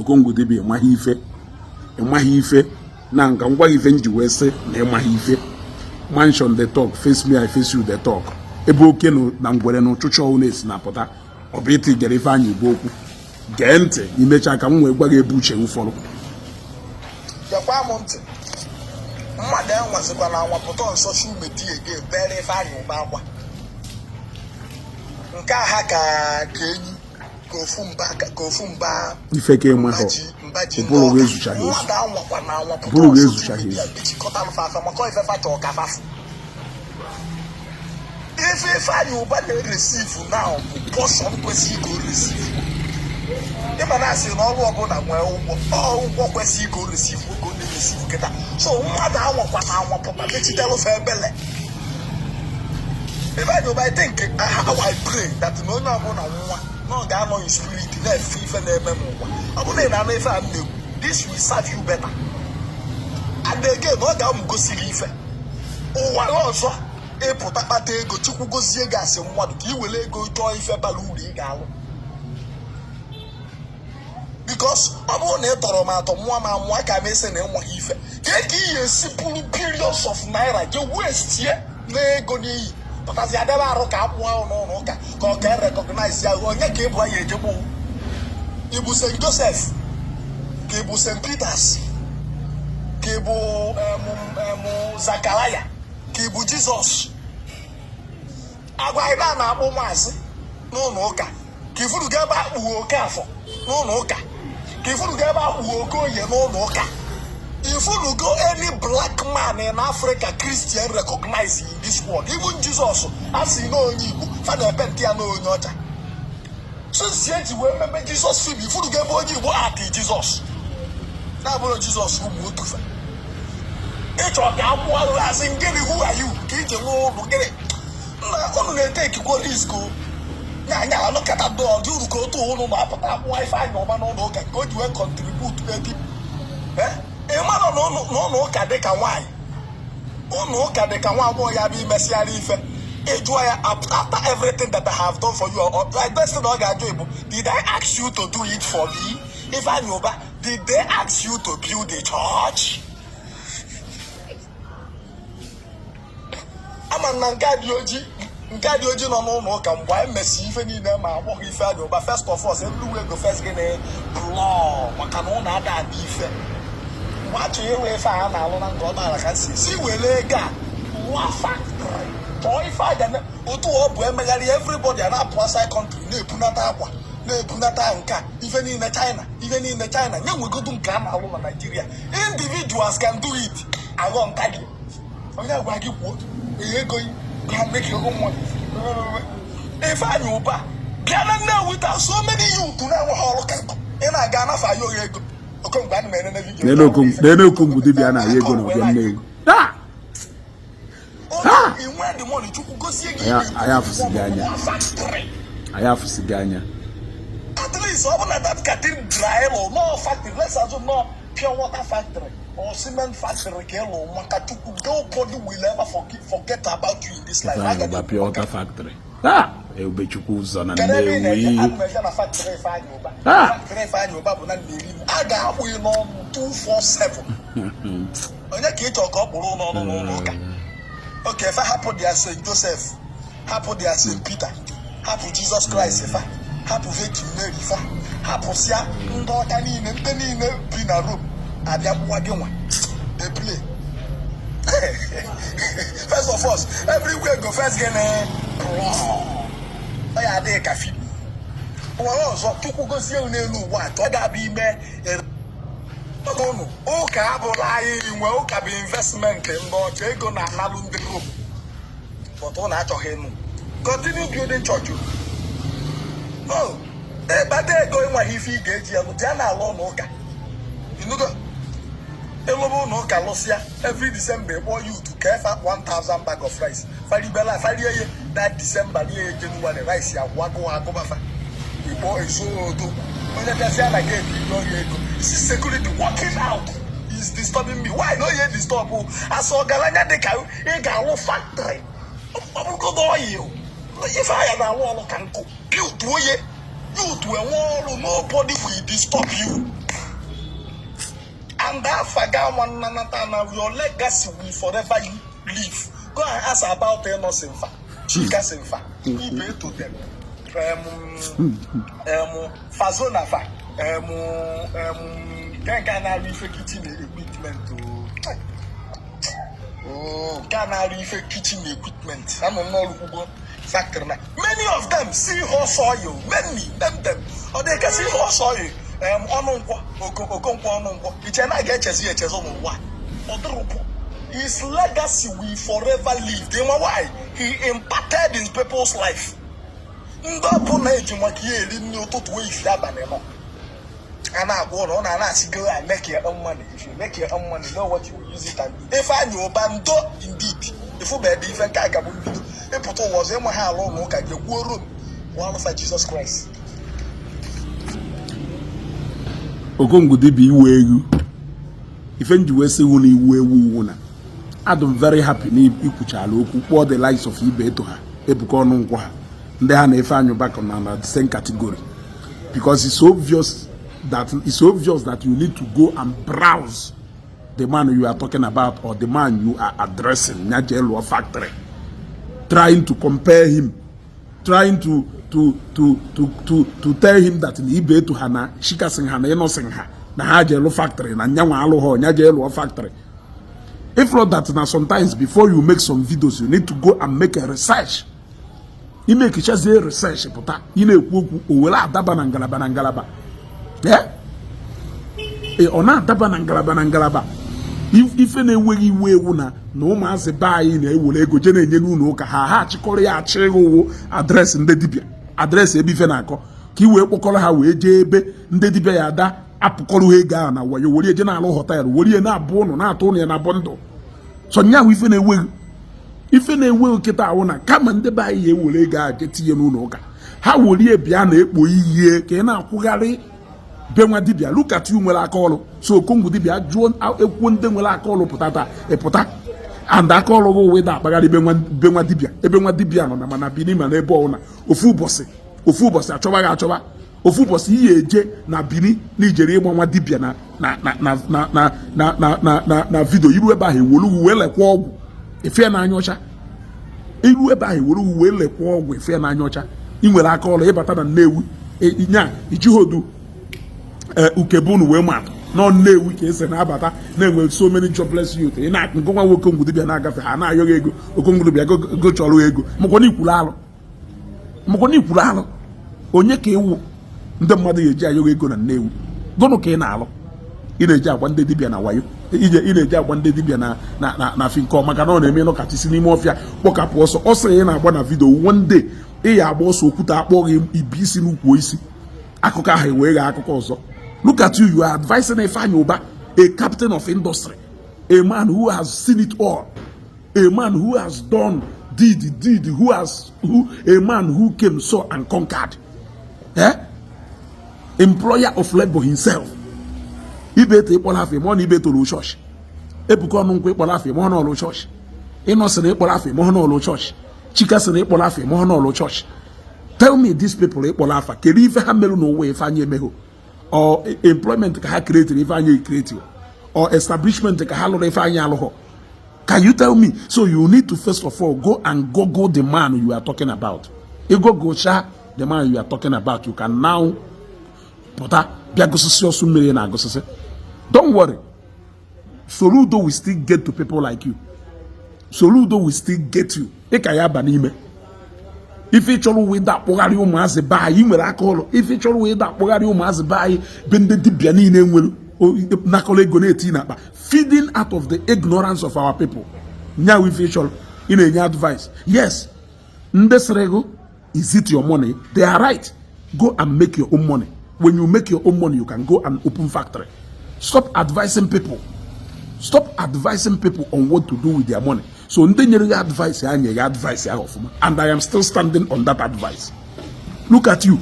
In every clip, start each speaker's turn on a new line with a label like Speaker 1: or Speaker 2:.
Speaker 1: Okongwu Dibia ịmaghị ife na nka ngwa ife nji wee sị na ịmaghị ife. Mansion the talk, face me I face you the talk. Ebe oke na ngwere na ụchụchụ ọhụụ na-esi na-apụta ọ bụ iti gere Ifeanyi Ubah okwu gee ntị imecha ka m wee gwa gị ebe uche ụfọdụ.
Speaker 2: Gekwa m ntị mmadụ enwezikwa na anwapụta on social media again bere Ifeanyi Ubah akwa nke ha ka enyi ka ofu mba
Speaker 1: ife ka enwe ha ụbụrụ wee zụchaghị ezu ụbụrụ wee zụchaghị ezu
Speaker 2: ife Ifeanyi Ubah na-receive now bụ portion kwesịrị ka o receive. Ịma na-asị na ọrụ ọbụla nwee ụgwọ kwesịrị ka o receive oge ọ na-receive kịta. So mmadụ anwakwa na anwapụta mechitelu fe ebele. Ifeanyi Ubah, I think how I pray that na onye ọbụla nwa na ọ ga-anọ in spirit na-efe ife na-eme n'ụwa. Ọ bụrụ na ị na-anọ ife a na-ekwu, this will serve you better. And again, ọ ga-amụgosi gị ife. Ụwa ọzọ ịpụta kpata ego Chukwu gozie gị asị mmadụ ka ị were ego chọọ ife bara uru ị ga-alụ. Because ọ bụrụ na ị tọrọ m atọ mụọ ma mụọ ka m esi na ịnwaghị ife ka ị esi pụrụ billions of naira je westie na ego n'iyi pụtazi adebe arụ ka akpụ ahụ n'ụlọ ụka ka ọ ka recognize ya onye ka ịbụ ya ejegbu ịbụ St. Joseph ka ịbụ St. Peters ka ịbụ Zakaraya ka ịbụ Jizọs agwa ebe a na-akpụ maazị n'ụlọ ụka ka ifuru ga ebe akpụghị oke afọ n'ụlọ ụka ka ifuru ga ebe akpụghị oke oye n'ụlọ ụka ifuru go any black man in Africa Christian recognize in this world even Jesus asị na onye Igbo fa na-epenti ya na onye ọcha since eji wee mmemme Jesus film ifuru ga ebe onye Igbo ati Jesus na-abụrụ Jesus ụmụ otufa ịchọ ka akwụ ahụ asị ngịnị who are you ka ije n'ụlọ gịnị na unu na-etekikwo risk nya look at that door uru ka otu ụlọ na-apụta akwụwa Ifeanyi Ubah n'ụlọ ụka ka o ji wee contribute edi ịmara n'ụlọ ụka dịka nwaanyị ụlọ ụka dịka nwa agbọghọ ya bụ imesịara ife ịjụọ ya after everything that I have done for you like best na ọ ga-ajụ Igbo did I ask you to do it for me? Ifeanyi Ubah, did they ask you to build a church? Ama na nke dị oji nọ n'ụlọ ụka mgbe anyị mesị ife niile ma agbọghọ Ifeanyi Ubah first of all everywhere go first gịnị blọọ maka na ụlọ ada adị ife achọ ịrụ ife a na-alụ na nke ọ maara ka si were ego a nwa factory chọọ ife aja otu ọ bụ emegharị everybody a na-apụ aside country na-ebunata akwa na-ebunata nka ife niile China nye nwegodu nke a na-alụ na Nigeria individuals can do it aghọ nka gị onye agwa gị kwuo ego Ifeanyi Ubah bịa na Nnewi taa so many youth na-enweghị ọrụ ka ị na-aga anafa ya oge ego
Speaker 1: Nene Okongwu Dibia na ego na ọbịa Nnewi anyị afụsighị anya
Speaker 2: at least ọ bụ na that cathedral dry no factory let's assume no pure water factory or cement factory ka ịlụ maka Chukwu nobody will ever forget about you in this life.
Speaker 1: Pure water factory Ebechukwu ụzọ na Nnewi
Speaker 2: factory Ifeanyi Ubah bụ na Nnewi a ga-akpụ n'ọnụ 247 onye ka ịchọ ka ọ kpụrụ n'ọnụ n'ụlọ ụka okay fa hapụ dia St. Joseph hapụ dia St. Peter hapụ Jesus Christ fa hapụ Virgin Mary fa hapụsịa ndị ọcha niile ndị niile bi na Rome abịa gbuwa gị nwa they play first of all everywhere go first gịnị ọ ya adịghị ka film nwere ọzọ Chukwu gozie n'elu ụwa atọ ọ ga-abụ ime ụnụ ụka abụla anyị nwe ụka bụ investment ndị ọcha ego na-analụ ndị Rome but ọ na-achọghị ịnụ continue building church ịkpata ego ịnwaghị ife ị ga-eji elu jee na-alụ ụlọ ụka inugo elụba ụlọ ụka lụsịa every December kpọọ youth ka efe 1000 bag of rice faribela farie ye that December nye January rice ya agụbafa igbo ezodo onye bịasịa na gate ịrịọ ya ego security working out is disturbing me why no ye disturb as ọgaranya dịka ị ga-alụ factory ọ bụrụgodo oyi ife anya na-alụ ọrụ ka nkụ build oye You to a wall, nobody will disturb you. And that faga one nanatana, your legacy will forever live. Go and ask about Eno Sinfa, Chika Sinfa, Ibe to them. Fazona fa, Gana Rife kitchen equipment to Ghana Rife kitchen equipment. I'm not factor. Many of them see horse oil, many them, or they can see horse oil. His legacy will forever live. Do you know why? He impacted in people's life. And I go on and ask you and make your own money. If you make your own money, know what you will use it and do. Ifeanyi Ubah, indeed. If you be different kind of people was able to have long at the room. One of Jesus Christ.
Speaker 1: Okongwu Dibia iwe Ifeanyi Ubah iwe I'm very happy na ikwuchala okwu kpọọ the likes of Ibe to ha ebuka ọnụ nkwa ha ndị ha na Ifeanyi Ubah na the same category, because it's obvious that you need to go and browse the man you are talking about or the man you are addressing, Nyajelo factory, trying to compare him, trying to tell him that in Ibe to Hana, Shika sing Hana, no sing ha, na Hajelo factory, na Nyawa Aloho, Nyajelo factory. If not that, now sometimes before you make some videos, you need to go and make a research. You make just a research, but you know, Uwela Dabanangalaba. Yeah? Ona Dabanangalaba. If any way you will, no man's a buy in a will go generate no ha chikoria chego address in the Dibia. Address a bifenaco. Kiwe Pokola Hawe, JB, Ndedibia Yada, Apokolu Gana, where you will general hotel, will you not born on Tony and Abondo. So now if any will. If any will get our come and the buy ye will get you no. How will ye be an epo ye? Can I Pugari? Benwa Dibia, look at you when I call. So Okongwu Dibia drawn out a wounded when I call potata, a pota, and I call over with that Bagari Benwa Dibia, Ebonyi Dibia, and Manabinim and Ebona, Ofubose, Achoba, Ofubos ye na Bini, Nigeria, Mama Dibia na video, you were by he will well a wall. If you're not Yosha, you were by he will well a wall with fair Nanyocha. In will I call a better than Newu, Ijuhodu. Ukebunu Weman, no ne weekends and Abata, name with so many jobless youth. And I can go and work with the Nagafa, and I go, Okongwu Dibia, go to Oluego, Mokoni Pulalo, Onyeke, the mother Jayogo and New, Gono Kenalo, in a job one day Dibia na Wayo, in a job one day Dibia na Finco, Macaron, and Meno Catisini Mafia, woke up also in a one video one day, a boss put up all him, Ibisi Nukwisi, Akoka Highway, Akokoso. Look at you are advising Ifeanyi Ubah, a captain of industry, a man who has seen it all, a man who has done did, a man who came, saw and conquered. Employer of labor himself. Ibe te ipola fe mo ni ibe to lo church. Ebuka onu nko ipola fe mo na lo church. Innocent ipola fe mo na lo church. Chika se ipola fe mo na lo church. Tell me these people ipola fa keri ife ha melu no we Ifeanyi emeho. Or employment ka ha create Ifeanyi create, or establishment ka ha lo Ifeanyi aloho. Can you tell me? So you need to first of all go and Google the man you are talking about. You go Gocha, the man you are talking about. You can now put don't worry. Soludo will still get to people like you. Soludo will still get you. If it's all with that Pogari Umazi buy, you will call. If it's all with that Pogari Umazi buy, Bende Dibianine will Nakole Gonetina, feeding out of the ignorance of our people. Now we feature in a advice. Yes, Ndesrego, is it your money? They are right. Go and make your own money. When you make your own money, you can go and open factory. Stop advising people. Stop advising people on what to do with their money. So, advice, and I am still standing on that advice. Look at you.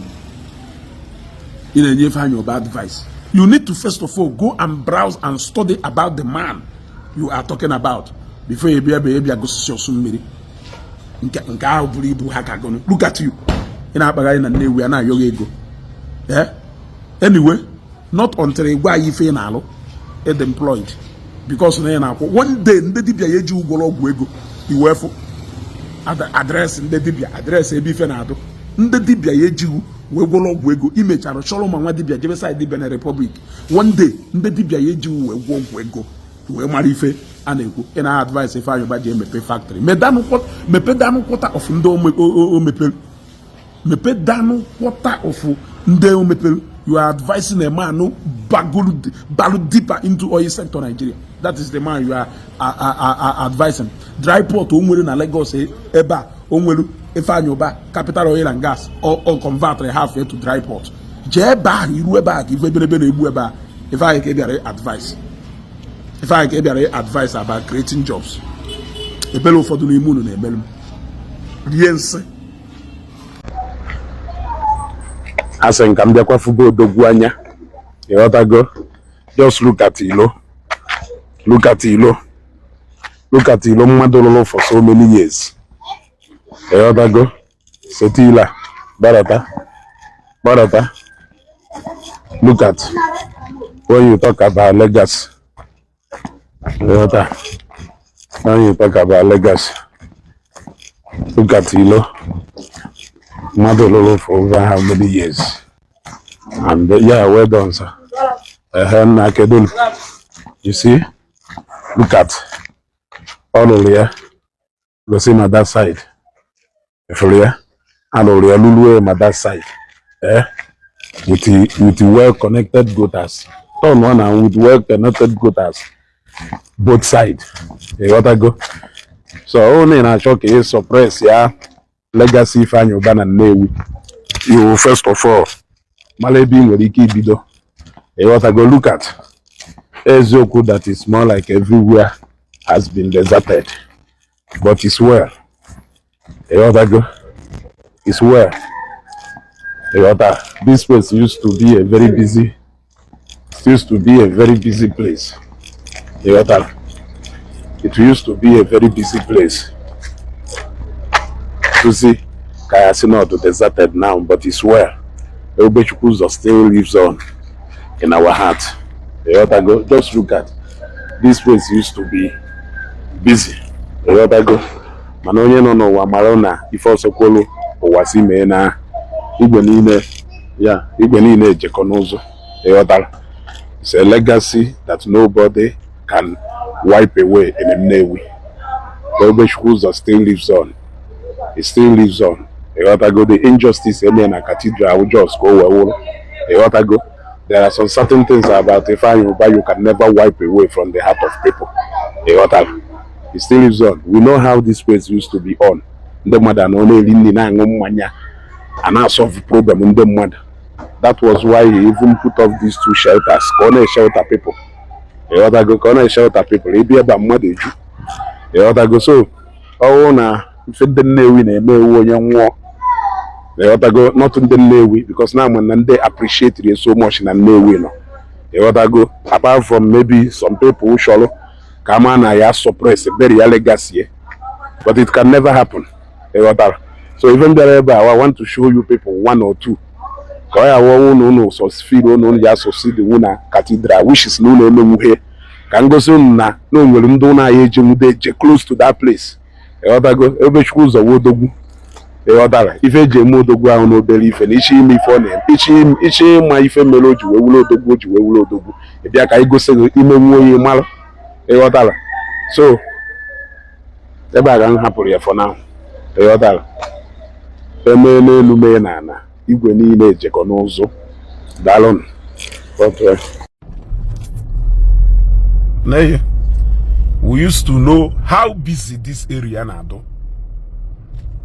Speaker 1: In a Ifeanyi Ubah advice. You need to first of all go and browse and study about the man you are talking about before you be able to go to somebody. Look at you. In our and we are now your ego. Anyway, not until a guy if in alo is employed because one day the Dibia yeji ugolo gwego iwefu address the Dibia address ebi fenado the Dibia yeji wegolo gwego imecharo cholo manwa Dibia jebe side Dibia Republic one day the Dibia yeji wegwo we marife anego ina advice Ifeanyi Ubah je mepe factory mepe danu quarter of ndo mepe danu quarter of ndo mepe. You are advising a man no balu deeper into oil sector Nigeria. That is the man you are advising. Dry port onwere na Lagos eba onwere Ifeanyi Ubah capital oil and gas or convert half to dry port. Je ba iru eba give ebelebe na ebu eba Ifeanyi ke biare advice. Ifeanyi ke biare advice about creating jobs. Ebelo fodu na imu no na ebelum. Riense.
Speaker 3: Asen kam bia kwa fubo odogwu anya. You oughta go. Just look at Ilo. Look at Ilo. Look at Ilo Madololo for so many years. You oughta go. Setila. Barata. Look at when you talk about legacy. When you talk about legacy. Look at Ilo. Madololo for over how many years? And yeah, well done, sir. You see, look at all over here. Go see my that side. If you and all here, Lulu, my that side. With the well-connected gutters. Turn one and with well-connected gutters. Both sides. You gotta go. So only in a shock is suppress, yeah. Legacy Ifeanyi Ubah na Nnewi. You first of all, Malebi Nwere Bido. You want to go look at Ezoku that is more like everywhere has been deserted, but it's well. You want to go. It's well. You want to. This place used to be a very busy. It used to be a very busy place. You want to. It used to be a very busy place. To see, Kayasino to deserted now, but it's well. Ebechukuzo still lives on in our heart. You ought to go. Just look at this place used to be busy. You ought to go. Manonye no wamarona if also kolo owasime na Igbo niile, yeah, Igbo niile jekonozo. You ought to. It's a legacy that nobody can wipe away in a Nnewi. Ebechukuzo still lives on. It still lives on. You ought to go. The injustice in a cathedral will just go well. You ought to go. There are some certain things about Ifeanyi Ubah you can never wipe away from the heart of people. You ought to. It still lives on. We know how this place used to be on. The mother no and I solve the problem in the mother. That was why he even put up these two shelters. Corner shelter people. You ought to go. Corner shelter people. He be about mother. You ought to go. So, oh na. If the Nnewi na-eme young war, they ought to go not in the Nnewi because now when they appreciate it so much in the Nnewi, no. They ought to go apart from maybe some people who shall come on and suppress a very legacy, but it can never happen. They ought to. So even there, I want to show you people one or two. Kaya no so feel no ya so see the una cathedral which is no here. Can go soon na no will na ye close to that place. The other go Ebechukuzo Wodogwu. The other if a Jemodogwu I no believe and ichi me for name. Ichi my ife meloji we will odogwu. If ya ka go say ime nwoye mal. The other. So the bag happen here for now. The other. Emele lume na igwe niile jekọ n'ụzọ. Dalon.
Speaker 1: Nay. We used to know how busy this area now.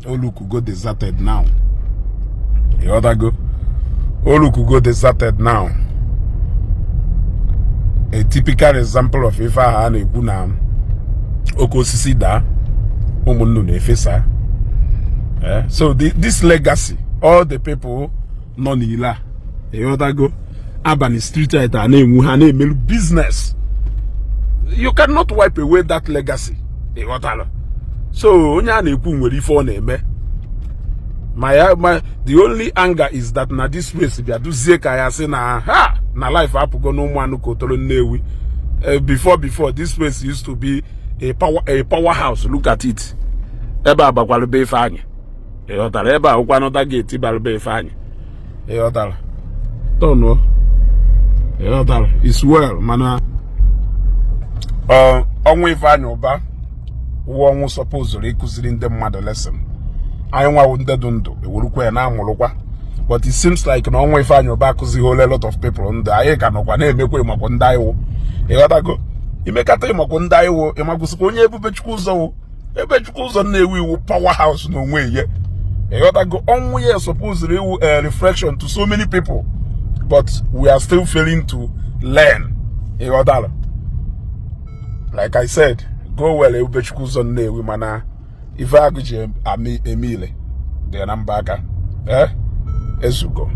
Speaker 1: Oluku go deserted now. The other go. Oluku go deserted now. A typical example of Ifeanyi Ubah Okosisi da Umunnu Nefesa. So this legacy, all the people non ila. The other go. Abani street at a business. You cannot wipe away that legacy. So, onya na-ekwu nwere ife ọ na-eme. The only anger is that na this place be aduzie ka ya say na life apugo no mu anu kotoro Nnewi. Before this place used to be a powerhouse. Look at it. Eba abakwalo be Ifeanyi. Eyotala eba okwa another gate ibalu be Ifeanyi. Eyotala. Don't know. Eyotala. It's well, mana. Onwe Ifeanyi Ubah. Who supposedly kuziri ndị mmadụ lesson. I want to do but it seems like no one Ifeanyi Ubah kuzi whole lot of people on the I can go na emekwe mako ndaiwo. E gotta go. Imekata mako ndaiwo, emagusuko onye ebubechukwu ụzọ ebechukwu ụzọ Nnewi wu powerhouse no way ye. E gotta go onwe supposedly a reflection to so many people, but we are still failing to learn. E gotta, like I said, go well ebubechukwu ụzọ Nnewi mana Ife agụji Emile dị na Mbaka ezugo.